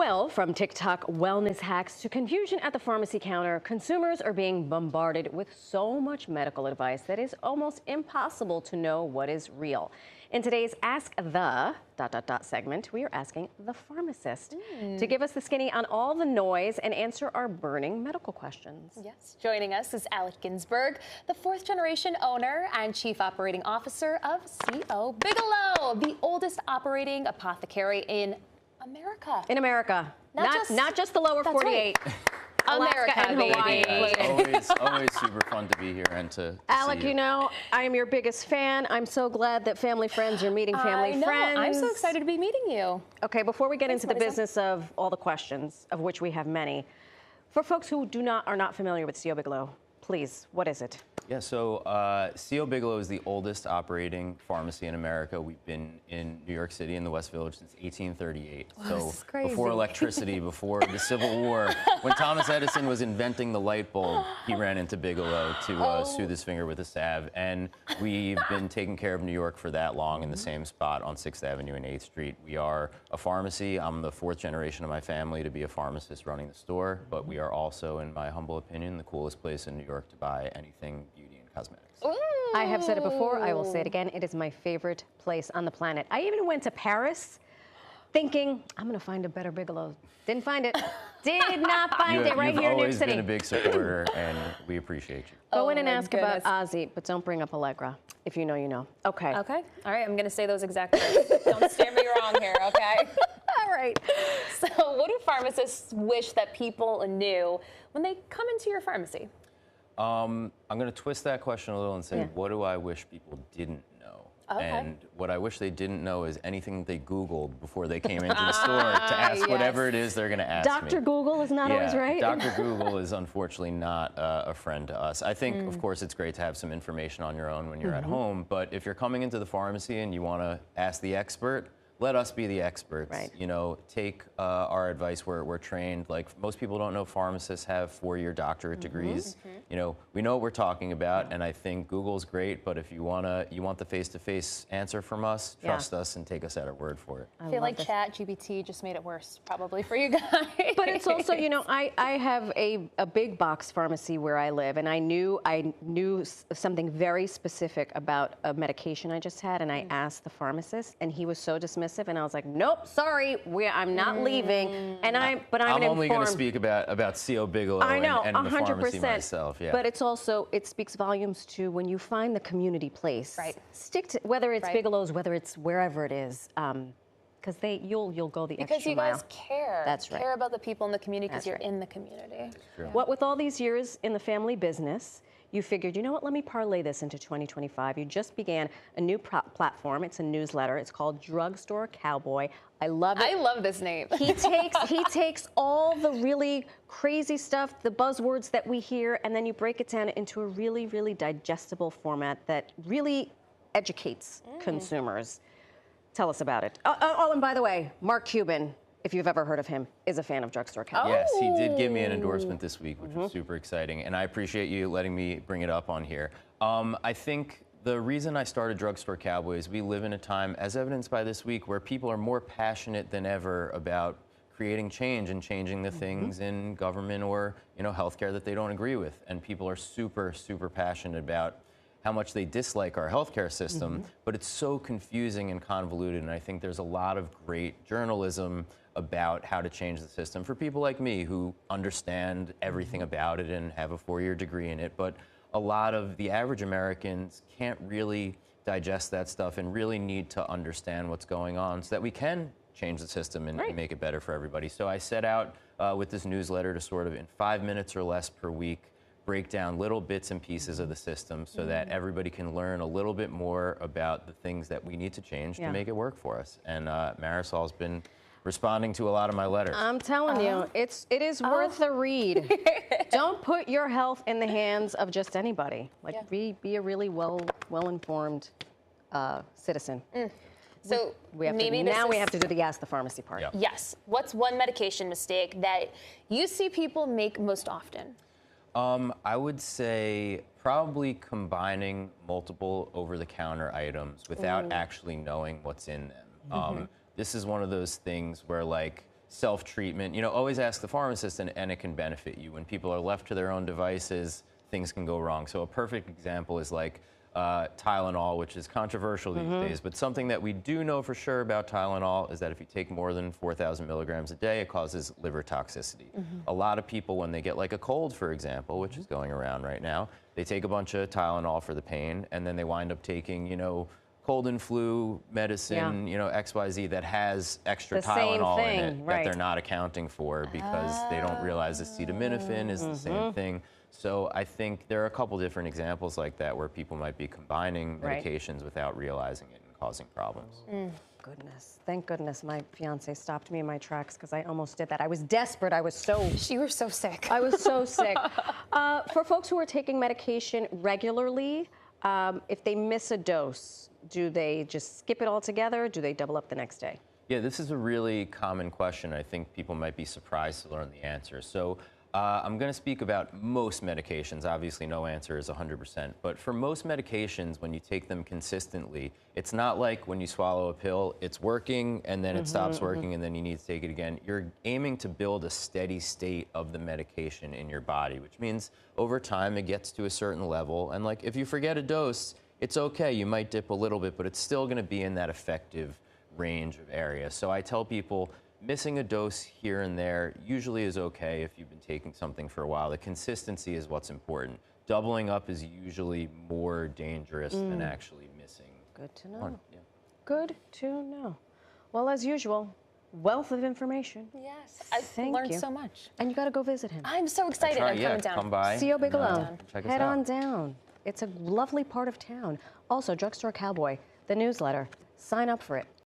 Well, from TikTok wellness hacks to confusion at the pharmacy counter, consumers are being bombarded with so much medical advice that it's almost impossible to know what is real. In today's Ask the ... segment, we are asking the pharmacist to give us the skinny on all the noise and answer our burning medical questions. Yes, joining us is Alec Ginsburg, the fourth-generation owner and chief operating officer of C.O. Bigelow, the oldest operating apothecary in America. In America. Not just the lower 48. Right. Alaska and Hawaii. Always super fun to be here and to Alec, see you know, I am your biggest fan. I'm so glad that family friends are meeting family friends. I'm so excited to be meeting you. Okay, before we get into the business of all the questions, of which we have many, for folks who are not familiar with C.O. Bigelow, please, what is it? Yeah, so C.O. Bigelow is the oldest operating pharmacy in America. We've been in New York City in the West Village since 1838. Wow, so this is crazy. Before electricity, before the Civil War, when Thomas Edison was inventing the light bulb, he ran into Bigelow to soothe his finger with a salve. And we've been taking care of New York for that long in the same spot on 6th Avenue and 8th Street. We are a pharmacy. I'm the fourth generation of my family to be a pharmacist running the store, but we are also, in my humble opinion, the coolest place in New York to buy anything beauty and cosmetics. Ooh. I have said it before, I will say it again, it is my favorite place on the planet. I even went to Paris thinking, I'm gonna find a better Bigelow. Didn't find it. Did not find it right here in New York City. You've always been a big supporter, and we appreciate you. Go in and ask about Ozzy, but don't bring up Allegra. If you know, you know. Okay. Okay. All right, I'm gonna say those exact words. Don't steer me wrong here, okay? All right. So what do pharmacists wish that people knew when they come into your pharmacy? I'm going to twist that question a little and say, what do I wish people didn't know? Okay. And what I wish they didn't know is anything they Googled before they came into the store to ask whatever it is they're going to ask me. Dr. Google is not always right. Dr. Google is unfortunately not a friend to us. I think, of course, it's great to have some information on your own when you're at home, but if you're coming into the pharmacy and you want to ask the expert, let us be the experts. Right. You know, take our advice. We're trained. Like most people don't know, pharmacists have 4-year doctorate degrees. You know, we know what we're talking about, and I think Google's great. But if you want the face-to-face answer from us, trust us and take us at our word for it. I feel like ChatGPT just made it worse, probably for you guys. But it's also, you know, I have a big box pharmacy where I live, and I knew something very specific about a medication I just had, and I asked the pharmacist, and he was so dismissive. And I was like, nope, sorry, I'm not leaving. And I'm only going to speak about C.O. Bigelow and the pharmacy myself. Yeah. But it's also, it speaks volumes to when you find the community place. Right. Stick to, whether it's Bigelow's, whether it's wherever it is, because you'll go the extra mile. Because you guys care. That's right. Care about the people in the community because you're in the community. True. What with all these years in the family business, you figured, you know what, let me parlay this into 2025. You just began a new platform. It's a newsletter. It's called Drugstore Cowboy. I love it. I love this name. He takes all the really crazy stuff, the buzzwords that we hear, and then you break it down into a really, really digestible format that really educates consumers. Tell us about it. Oh, and by the way, Mark Cuban, if you've ever heard of him, is a fan of Drugstore Cowboy. Yes, he did give me an endorsement this week, which was super exciting, and I appreciate you letting me bring it up on here. I think the reason I started Drugstore Cowboy is we live in a time, as evidenced by this week, where people are more passionate than ever about creating change and changing the things in government or healthcare that they don't agree with, and people are super, super passionate about how much they dislike our healthcare system, but it's so confusing and convoluted, and I think there's a lot of great journalism about how to change the system for people like me who understand everything about it and have a 4-year degree in it, but a lot of the average Americans can't really digest that stuff and really need to understand what's going on so that we can change the system and make it better for everybody. So I set out with this newsletter to sort of, in 5 minutes or less per week, break down little bits and pieces of the system so that everybody can learn a little bit more about the things that we need to change to make it work for us. And Marisol's been responding to a lot of my letters. I'm telling you, it is worth a read. Don't put your health in the hands of just anybody. Like, be a really well-informed citizen. So we have to do the Ask the Pharmacy part. Yep. Yes. What's one medication mistake that you see people make most often? I would say probably combining multiple over-the-counter items without actually knowing what's in them. This is one of those things where, like, self-treatment. You know, always ask the pharmacist, and it can benefit you. When people are left to their own devices, things can go wrong. So a perfect example is like Tylenol, which is controversial these days, but something that we do know for sure about Tylenol is that if you take more than 4,000 milligrams a day, it causes liver toxicity. A lot of people, when they get like a cold, for example, which is going around right now, they take a bunch of Tylenol for the pain, and then they wind up taking, you know, cold and flu medicine, you know, XYZ that has extra Tylenol in it that they're not accounting for because they don't realize acetaminophen is the same thing. So I think there are a couple different examples like that where people might be combining medications without realizing it and causing problems. Goodness, thank goodness my fiance stopped me in my tracks because I almost did that. I was desperate. I was so... You were so sick. I was so sick. For folks who are taking medication regularly, if they miss a dose, do they just skip it altogether? Do they double up the next day? Yeah, this is a really common question. I think people might be surprised to learn the answer. So I'm going to speak about most medications. Obviously, no answer is 100%. But for most medications, when you take them consistently, it's not like when you swallow a pill, it's working, and then it stops working, and then you need to take it again. You're aiming to build a steady state of the medication in your body, which means over time it gets to a certain level. And like if you forget a dose, it's okay. You might dip a little bit, but it's still going to be in that effective range of area. So I tell people, missing a dose here and there usually is okay if you've been taking something for a while. The consistency is what's important. Doubling up is usually more dangerous than actually missing. Good to know. one. Yeah. Good to know. Well, as usual, wealth of information. Yes, I've learned so much. And you got to go visit him. I'm so excited. I'm coming down. Come by. C.O. Bigelow. Check us Head out. on down. It's a lovely part of town. Also, Drugstore Cowboy, the newsletter. Sign up for it.